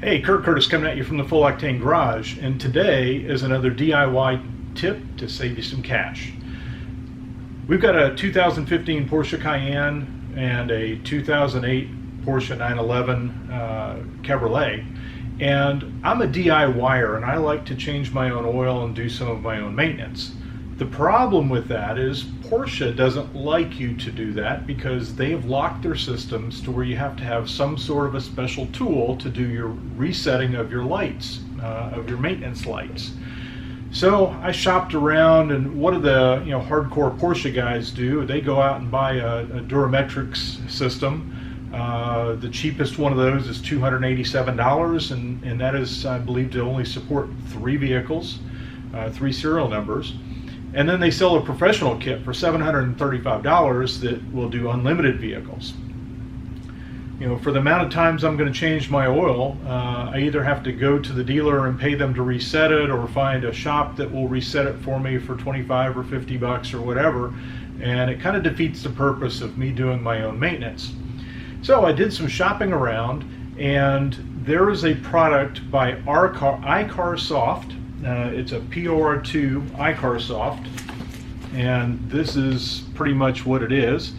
Hey, Kurt Curtis coming at you from the Full Octane Garage, and today is another DIY tip to save you some cash. We've got a 2015 Porsche Cayenne and a 2008 Porsche 911 Cabriolet, and I'm a DIYer and I like to change my own oil and do some of my own maintenance. The problem with that is Porsche doesn't like you to do that because they have locked their systems to where you have to have some sort of a special tool to do your resetting of your lights, of your maintenance lights. So I shopped around, and what do the hardcore Porsche guys do? They go out and buy a Durametric system. The cheapest one of those is $287, and that is, I believe, to only support 3 vehicles, 3 serial numbers. And then they sell a professional kit for $735 that will do unlimited vehicles. For the amount of times I'm going to change my oil, I either have to go to the dealer and pay them to reset it, or find a shop that will reset it for me for 25 or 50 bucks or whatever, and it kind of defeats the purpose of me doing my own maintenance. So I did some shopping around, and there is a product by iCarSoft. It's a POR2 iCarSoft, and this is pretty much what it is.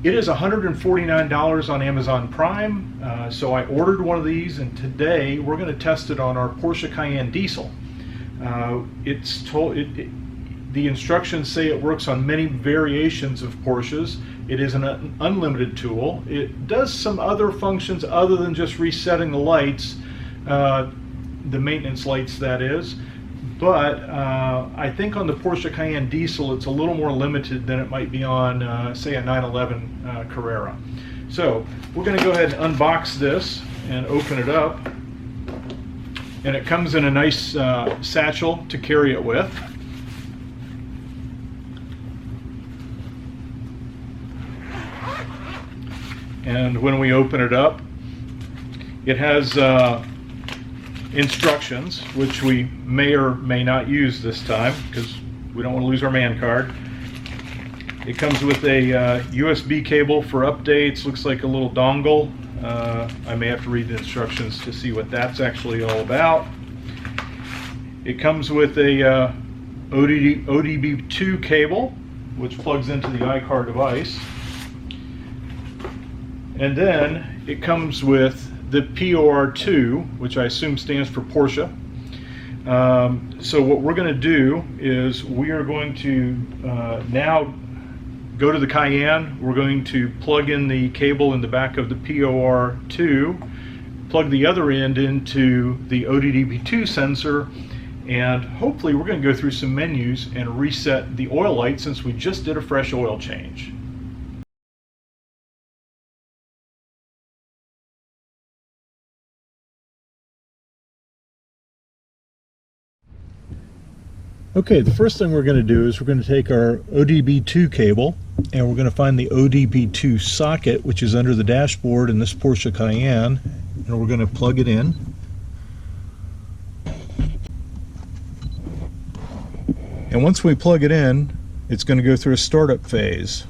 It is $149 on Amazon Prime, so I ordered one of these, and today we're going to test it on our Porsche Cayenne Diesel. The instructions say it works on many variations of Porsches. It is an unlimited tool. It does some other functions other than just resetting the lights, the maintenance lights, that is. But I think on the Porsche Cayenne Diesel it's a little more limited than it might be on, say, a 911 Carrera. So we're going to go ahead and unbox this and open it up. And it comes in a nice satchel to carry it with. And when we open it up, it has instructions, which we may or may not use this time because we don't want to lose our man card. It comes with a USB cable for updates. Looks like a little dongle. I may have to read the instructions to see what that's actually all about. It comes with a ODB2 cable, which plugs into the iCar device. And then it comes with the POR2, which I assume stands for Porsche. So what we're going to do is we are going to now go to the Cayenne. We're going to plug in the cable in the back of the POR2, plug the other end into the ODB2 sensor, and hopefully we're going to go through some menus and reset the oil light, since we just did a fresh oil change. Okay, the first thing we're going to do is we're going to take our ODB2 cable, and we're going to find the ODB2 socket, which is under the dashboard in this Porsche Cayenne, and we're going to plug it in. And once we plug it in, it's going to go through a startup phase.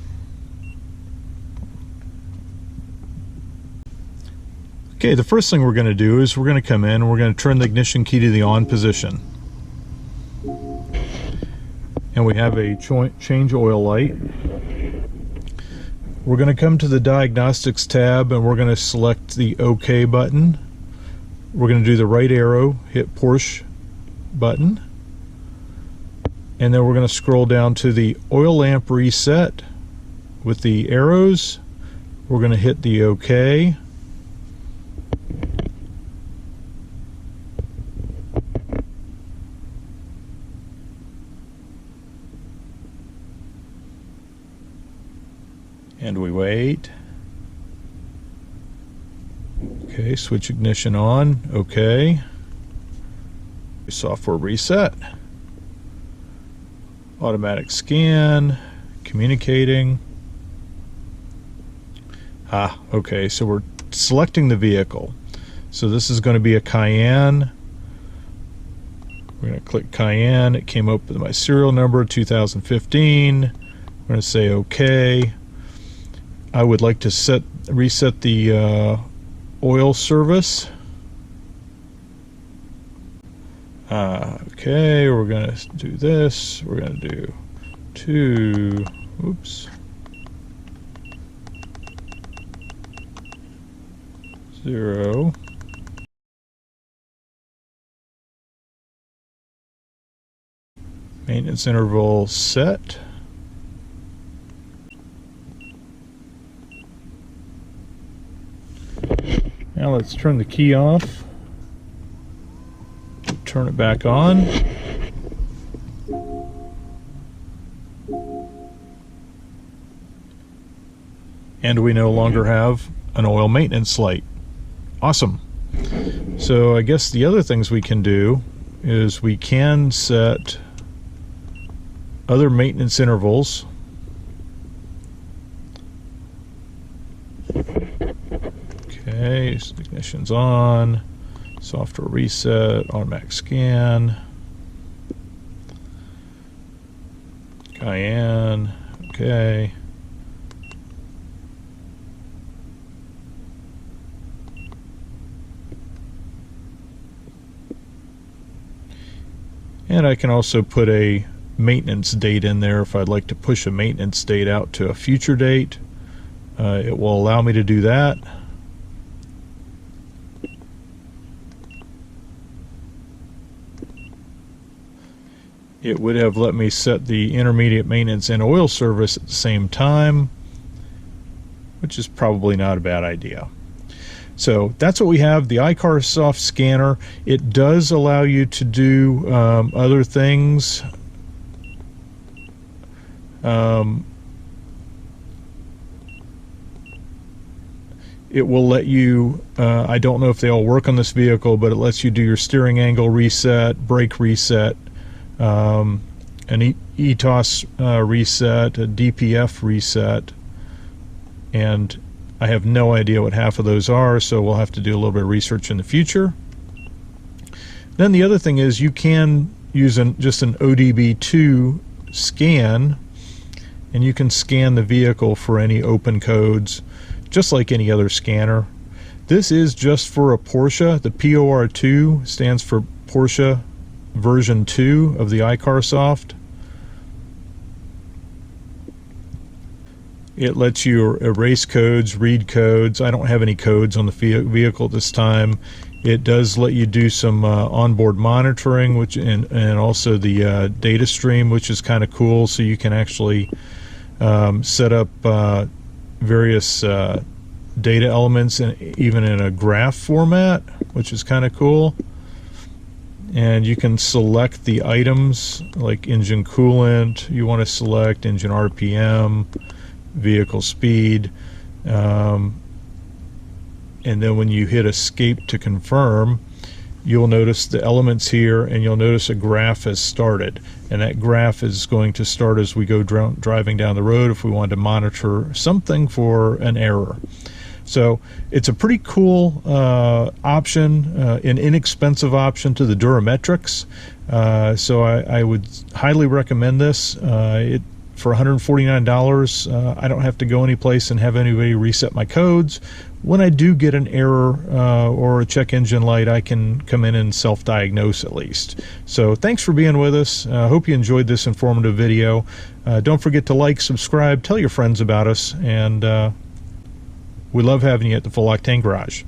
Okay, the first thing we're going to do is we're going to come in and we're going to turn the ignition key to the on position. And we have a change oil light. We're going to come to the diagnostics tab, and we're going to select the OK button. We're going to do the right arrow, hit Porsche button, and then we're going to scroll down to the oil lamp reset with the arrows. We're going to hit the OK. And we wait. Okay, switch ignition on. Okay. Software reset. Automatic scan. Communicating. Okay, so we're selecting the vehicle. So this is going to be a Cayenne. We're going to click Cayenne. It came up with my serial number, 2015. We're going to say OK. I would like to reset the oil service. Okay, we're going to do this. We're going to do 2, oops, 0. Maintenance interval set. Now let's turn the key off. Turn it back on. And we no longer have an oil maintenance light. Awesome. So I guess the other things we can do is we can set other maintenance intervals. Okay, so ignition's on. Software reset, automatic scan, Cayenne, okay. And I can also put a maintenance date in there if I'd like to push a maintenance date out to a future date. It will allow me to do that. It would have let me set the intermediate maintenance and oil service at the same time, which is probably not a bad idea. So that's what we have, the iCarSoft scanner. It does allow you to do other things. It will let you, I don't know if they all work on this vehicle, but it lets you do your steering angle reset, brake reset, an ETOS reset, a DPF reset, and I have no idea what half of those are, so we'll have to do a little bit of research in the future. Then the other thing is you can use just an ODB2 scan, and you can scan the vehicle for any open codes, just like any other scanner. This is just for a Porsche. The POR2 stands for Porsche version 2 of the iCarSoft. It lets you erase codes, read codes. I don't have any codes on the vehicle at this time. It does let you do some onboard monitoring, and also the data stream, which is kind of cool. So you can actually set up various data elements, even in a graph format, which is kind of cool. And you can select the items like engine coolant. You want to select engine RPM, vehicle speed, and then when you hit escape to confirm, you'll notice the elements here, and you'll notice a graph has started, and that graph is going to start as we go driving down the road if we want to monitor something for an error. So it's a pretty cool option, an inexpensive option to the Durametrics. So I would highly recommend this. For $149, I don't have to go anyplace and have anybody reset my codes. When I do get an error or a check engine light, I can come in and self-diagnose at least. So thanks for being with us. I hope you enjoyed this informative video. Don't forget to like, subscribe, tell your friends about us, and we love having you at the Full Octane Garage.